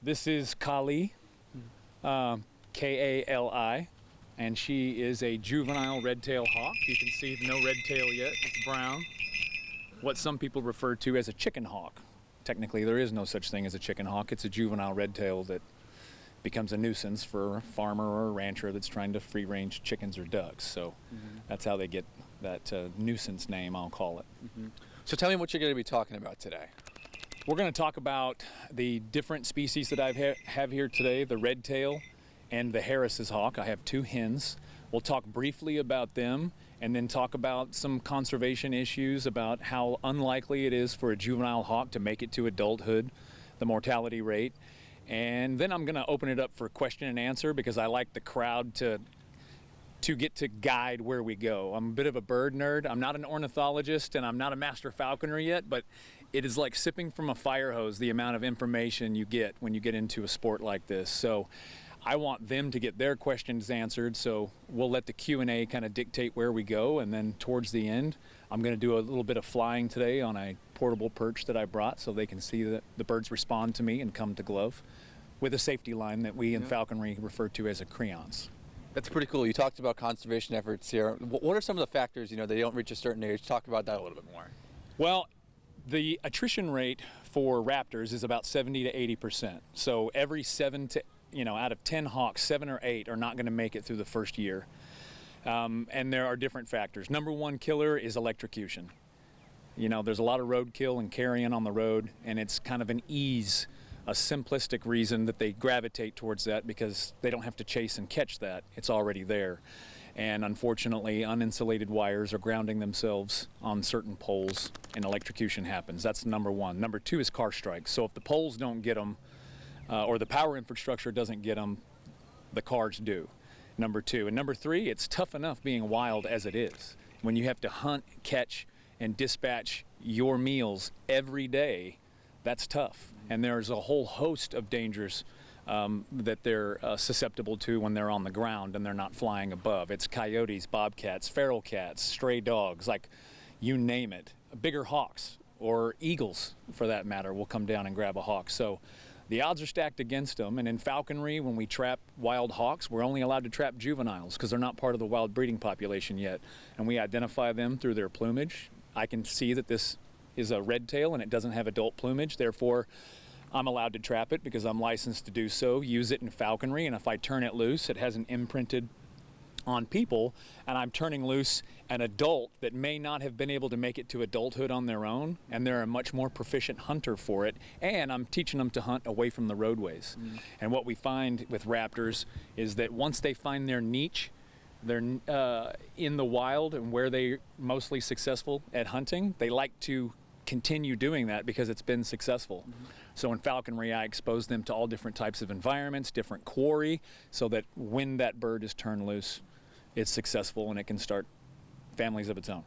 This is Kali, K-A-L-I, and she is a juvenile red-tailed hawk. You can see no red tail yet, it's brown. What some people refer to as a chicken hawk. Technically, there is no such thing as a chicken hawk. It's a juvenile red tail that becomes a nuisance for a farmer or a rancher that's trying to free-range chickens or ducks. So that's how they get that nuisance name, I'll call it. So tell me what you're going to be talking about today. We're going to talk about the different species that I have here today, the red tail and the Harris's hawk. I have two hens. We'll talk briefly about them and then talk about some conservation issues about how unlikely it is for a juvenile hawk to make it to adulthood, the mortality rate. And then I'm going to open it up for question and answer because I like the crowd to get to guide where we go. I'm a bit of a bird nerd. I'm not an ornithologist and I'm not a master falconer yet, but it is like sipping from a fire hose, the amount of information you get when you get into a sport like this. So I want them to get their questions answered, so we'll let the Q&A kind of dictate where we go, and then towards the end, I'm going to do a little bit of flying today on a portable perch that I brought so they can see that the birds respond to me and come to glove with a safety line that we in falconry refer to as a creance. That's pretty cool. You talked about conservation efforts here. What are some of the factors, they don't reach a certain age? Talk about that a little bit more. Well, the attrition rate for raptors is about 70 to 80%. So every out of 10 hawks, 7 or 8 are not going to make it through the first year. And there are different factors. Number one killer is electrocution. There's a lot of roadkill and carrion on the road, and it's kind of a simplistic reason that they gravitate towards that because they don't have to chase and catch that. It's already there. And unfortunately, uninsulated wires are grounding themselves on certain poles and electrocution happens. That's number one. Number two is car strikes. So if the poles don't get them, or the power infrastructure doesn't get them, the cars do. Number two. And number three, it's tough enough being wild as it is. When you have to hunt, catch, and dispatch your meals every day, that's tough. And there's a whole host of dangers that they're susceptible to when they're on the ground and they're not flying above. It's coyotes, bobcats, feral cats, stray dogs, like you name it. Bigger hawks or eagles, for that matter, will come down and grab a hawk. So the odds are stacked against them. And in falconry, when we trap wild hawks, we're only allowed to trap juveniles because they're not part of the wild breeding population yet. And we identify them through their plumage. I can see that this is a red tail and it doesn't have adult plumage. Therefore, I'm allowed to trap it because I'm licensed to do so, use it in falconry. And if I turn it loose, it hasn't imprinted on people, and I'm turning loose an adult that may not have been able to make it to adulthood on their own, and they're a much more proficient hunter for it, and I'm teaching them to hunt away from the roadways. And what we find with raptors is that once they find their niche, they're in the wild and where they're mostly successful at hunting, they like to continue doing that because it's been successful. So in falconry, I expose them to all different types of environments, different quarry, so that when that bird is turned loose, it's successful and it can start families of its own.